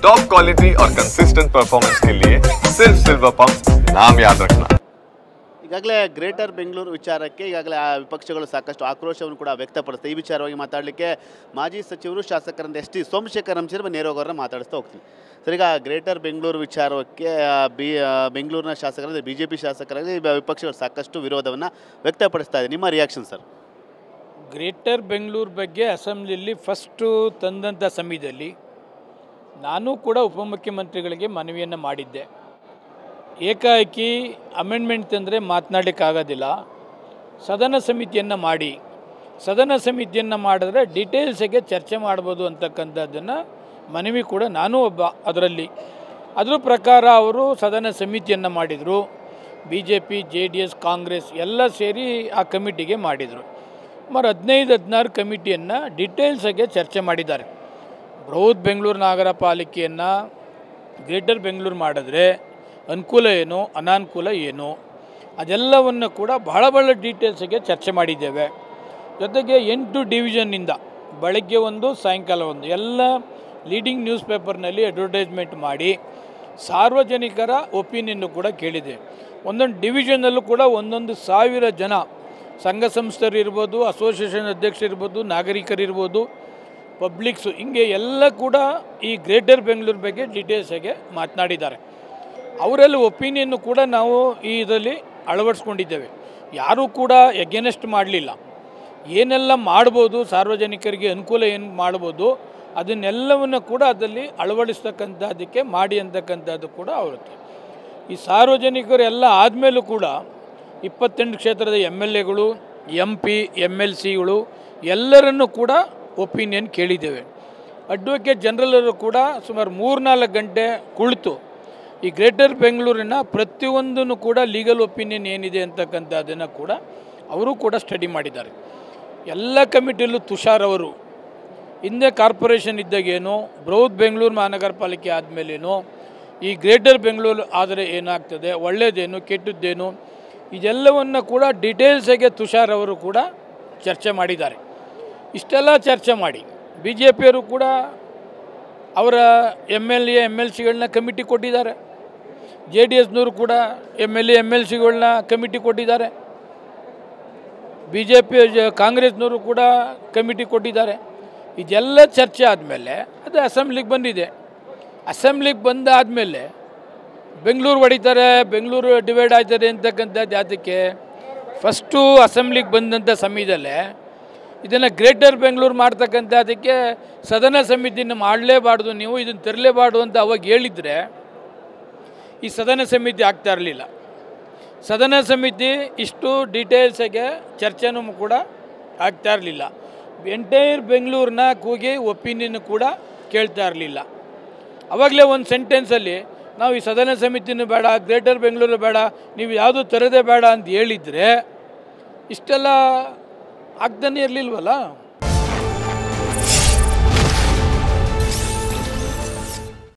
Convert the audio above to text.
Top quality और consistent performance के लिए सिर्फ सिल्वर पंप नाम याद रखना। ಈಗಾಗಲೇ ಗ್ರೇಟರ್ ಬೆಂಗಳೂರು ವಿಚಾರಕ್ಕೆ ಈಗಾಗಲೇ ಆ ವಿಪಕ್ಷಗಳು ಸಾಕಷ್ಟು ಆಕ್ರೋಶವನ್ನು ಕೂಡ ವ್ಯಕ್ತಪಡಿಸ್ತಾರೆ. ಈ ವಿಚಾರವಾಗಿ ಮಾತಾಡಲಿಕ್ಕೆ ಮಾಜಿ ಸಚಿವರು ಶಾಸಕರಂತ ಎಸ್ ಟಿ ಸೋಮಶೇಖರ್ ಹಂಚಿರುವ ನೇರೋಗ್ ಅವರನ್ನ ಮಾತಾಡಿಸ್ತಾ ಹೋಗ್ತೀನಿ. ಸರ್, ಈಗ ಗ್ರೇಟರ್ ಬೆಂಗಳೂರು ವಿಚಾರಕ್ಕೆ ಬೆಂಗಳೂರಿನ ಶಾಸಕರಾದ BJP ಶಾಸಕರಾಗಿ ವಿಪಕ್ಷಗಳು ಸಾಕಷ್ಟು ವಿರೋಧವನ್ನು ವ್ಯಕ್ತಪಡಿಸ್ತಾ ಇದೆ. ನಿಮ್ಮ ರಿಯಾಕ್ಷನ್ ಸರ್? ಗ್ರೇಟರ್ ಬೆಂಗಳೂರು ಬಗ್ಗೆ ಅಸೆಂಬ್ಲಿಯಲ್ಲಿ ಫಸ್ಟು ತಂದಂಥ ಸಮಯದಲ್ಲಿ ನಾನು ಕೂಡ ಉಪಮುಖ್ಯಮಂತ್ರಿಗಳಿಗೆ ಮನವಿಯನ್ನು ಮಾಡಿದ್ದೆ. ಏಕಾಏಕಿ ಅಮೆಂಡ್ಮೆಂಟ್ ತಂದರೆ ಮಾತನಾಡಲಿಕ್ಕಾಗೋದಿಲ್ಲ, ಸದನ ಸಮಿತಿಯನ್ನು ಮಾಡಿ, ಸದನ ಸಮಿತಿಯನ್ನು ಮಾಡಿದ್ರೆ ಡೀಟೇಲ್ಸಿಗೆ ಚರ್ಚೆ ಮಾಡ್ಬೋದು ಅಂತಕ್ಕಂಥದ್ದನ್ನು ಮನವಿ ಕೂಡ ನಾನು ಒಬ್ಬ ಅದರಲ್ಲಿ. ಅದ್ರ ಪ್ರಕಾರ ಅವರು ಸದನ ಸಮಿತಿಯನ್ನು ಮಾಡಿದರು. BJP, JDS, ಕಾಂಗ್ರೆಸ್ ಎಲ್ಲ ಸೇರಿ ಆ ಕಮಿಟಿಗೆ ಮಾಡಿದರು. ಸುಮಾರು 15-16 ಕಮಿಟಿಯನ್ನು ಡೀಟೇಲ್ಸಾಗೆ ಚರ್ಚೆ ಮಾಡಿದ್ದಾರೆ. ಬೃಹತ್ ಬೆಂಗಳೂರು ನಗರ ಪಾಲಿಕೆಯನ್ನು ಗ್ರೇಟರ್ ಬೆಂಗಳೂರು ಮಾಡಿದ್ರೆ ಅನುಕೂಲ ಏನು, ಅನಾನುಕೂಲ ಏನು, ಅದೆಲ್ಲವನ್ನು ಕೂಡ ಬಹಳ ಡೀಟೇಲ್ಸಿಗೆ ಚರ್ಚೆ ಮಾಡಿದ್ದೇವೆ. ಜೊತೆಗೆ 8 ಡಿವಿಷನ್ನಿಂದ ಬೆಳಗ್ಗೆ ಒಂದು, ಸಾಯಂಕಾಲ ಒಂದು ಎಲ್ಲ ಲೀಡಿಂಗ್ ನ್ಯೂಸ್ ಪೇಪರ್ನಲ್ಲಿ ಅಡ್ವರ್ಟೈಸ್ಮೆಂಟ್ ಮಾಡಿ ಸಾರ್ವಜನಿಕರ ಒಪಿನಿಯನ್ನು ಕೂಡ ಕೇಳಿದೆ. ಒಂದೊಂದು ಡಿವಿಷನ್ನಲ್ಲೂ ಕೂಡ 1,000 ಜನ ಸಂಘ ಸಂಸ್ಥೆರು ಇರ್ಬೋದು, ಅಸೋಸಿಯೇಷನ್ ಅಧ್ಯಕ್ಷರಿರ್ಬೋದು, ನಾಗರಿಕರಿರ್ಬೋದು, ಪಬ್ಲಿಕ್ಸು, ಹಿಂಗೆ ಎಲ್ಲ ಕೂಡ ಈ ಗ್ರೇಟರ್ ಬೆಂಗಳೂರು ಬಗ್ಗೆ ಡೀಟೇಲ್ಸಾಗೆ ಮಾತನಾಡಿದ್ದಾರೆ. ಅವರೆಲ್ಲ ಒಪಿನಿಯನ್ನು ಕೂಡ ನಾವು ಈ ಇದರಲ್ಲಿ ಅಳವಡಿಸ್ಕೊಂಡಿದ್ದೇವೆ. ಯಾರೂ ಕೂಡ ಎಗೇನೆಸ್ಟ್ ಮಾಡಲಿಲ್ಲ. ಏನೆಲ್ಲ ಮಾಡ್ಬೋದು, ಸಾರ್ವಜನಿಕರಿಗೆ ಅನುಕೂಲ ಏನು ಮಾಡ್ಬೋದು ಅದನ್ನೆಲ್ಲವನ್ನು ಕೂಡ ಅದರಲ್ಲಿ ಅಳವಡಿಸ್ತಕ್ಕಂಥದ್ದಕ್ಕೆ ಮಾಡಿ ಅಂತಕ್ಕಂಥದ್ದು ಕೂಡ ಅವರುತ್ತೆ. ಈ ಸಾರ್ವಜನಿಕರು ಎಲ್ಲ ಆದಮೇಲೂ ಕೂಡ 28 ಕ್ಷೇತ್ರದ MLAಗಳು, MP, MLCಗಳು ಎಲ್ಲರನ್ನೂ ಕೂಡ ಒಪಿನಿಯನ್ ಕೇಳಿದ್ದೇವೆ. ಅಡ್ವೊಕೇಟ್ ಜನರಲರು ಕೂಡ ಸುಮಾರು 3-4 ಗಂಟೆ ಕುಳಿತು ಈ ಗ್ರೇಟರ್ ಬೆಂಗಳೂರಿನ ಪ್ರತಿಯೊಂದನ್ನು ಕೂಡ ಲೀಗಲ್ ಒಪಿನಿಯನ್ ಏನಿದೆ ಅಂತಕ್ಕಂಥದ್ದನ್ನು ಕೂಡ ಅವರು ಕೂಡ ಸ್ಟಡಿ ಮಾಡಿದ್ದಾರೆ. ಎಲ್ಲ ಕಮಿಟಿಯಲ್ಲೂ ತುಷಾರ್ ಅವರು ಹಿಂದೆ ಕಾರ್ಪೊರೇಷನ್ ಇದ್ದಾಗೇನು, ಬೃಹತ್ ಬೆಂಗಳೂರು ಮಹಾನಗರ ಪಾಲಿಕೆ ಆದಮೇಲೇನು, ಈ ಗ್ರೇಟರ್ ಬೆಂಗಳೂರು ಆದರೆ ಏನಾಗ್ತದೆ, ಒಳ್ಳೆಯದೇನು ಕೆಟ್ಟದ್ದೇನು, ಇದೆಲ್ಲವನ್ನು ಕೂಡ ಡೀಟೇಲ್ಸಾಗೆ ತುಷಾರ್ ಅವರು ಕೂಡ ಚರ್ಚೆ ಮಾಡಿದ್ದಾರೆ. ಇಷ್ಟೆಲ್ಲ ಚರ್ಚೆ ಮಾಡಿ BJPಯವರು ಕೂಡ ಅವರ MLA, MLCಗಳನ್ನ ಕಮಿಟಿ ಕೊಟ್ಟಿದ್ದಾರೆ. JDSನವರು ಕೂಡ MLA, MLCಗಳನ್ನ ಕಮಿಟಿ ಕೊಟ್ಟಿದ್ದಾರೆ. BJP, ಕಾಂಗ್ರೆಸ್ನವರು ಕೂಡ ಕಮಿಟಿ ಕೊಟ್ಟಿದ್ದಾರೆ. ಇದೆಲ್ಲ ಚರ್ಚೆ ಆದಮೇಲೆ ಅದು ಅಸೆಂಬ್ಲಿಗೆ ಬಂದಿದೆ. ಅಸೆಂಬ್ಲಿಗೆ ಬಂದಾದಮೇಲೆ ಬೆಂಗಳೂರು ಹೊಡಿತಾರೆ, ಬೆಂಗಳೂರು ಡಿವೈಡ್ ಆಗ್ತದೆ ಅಂತಕ್ಕಂಥದ್ದು ಅದಕ್ಕೆ ಫಸ್ಟು ಅಸೆಂಬ್ಲಿಗೆ ಬಂದಂಥ ಸಮಯದಲ್ಲೇ ಇದನ್ನು ಗ್ರೇಟರ್ ಬೆಂಗಳೂರು ಮಾಡ್ತಕ್ಕಂಥದ್ದಕ್ಕೆ ಸದನ ಸಮಿತಿಯನ್ನು ಮಾಡಲೇಬಾರ್ದು, ನೀವು ಇದನ್ನು ತರಲೇಬಾರ್ದು ಅಂತ ಅವಾಗ ಹೇಳಿದರೆ ಈ ಸದನ ಸಮಿತಿ ಆಗ್ತಾ ಇರಲಿಲ್ಲ. ಸದನ ಸಮಿತಿ ಇಷ್ಟು ಡೀಟೇಲ್ಸಾಗೆ ಚರ್ಚೆನೂ ಕೂಡ ಆಗ್ತಾ ಇರಲಿಲ್ಲ. ಎಂಟೈರ್ ಬೆಂಗಳೂರನ್ನ ಕೂಗಿ ಒಪಿನಿಯನ್ ಕೂಡ ಕೇಳ್ತಾ ಇರಲಿಲ್ಲ. ಆವಾಗಲೇ ಒಂದು ಸೆಂಟೆನ್ಸಲ್ಲಿ ನಾವು ಈ ಸದನ ಸಮಿತಿನೂ ಬೇಡ, ಗ್ರೇಟರ್ ಬೆಂಗಳೂರು ಬೇಡ, ನೀವು ಯಾವುದೂ ತರದೇ ಬೇಡ ಅಂತ ಹೇಳಿದರೆ ಇಷ್ಟೆಲ್ಲ ಆಗ್ತಾನೆ ಇರಲಿಲ್ವಲ್ಲ.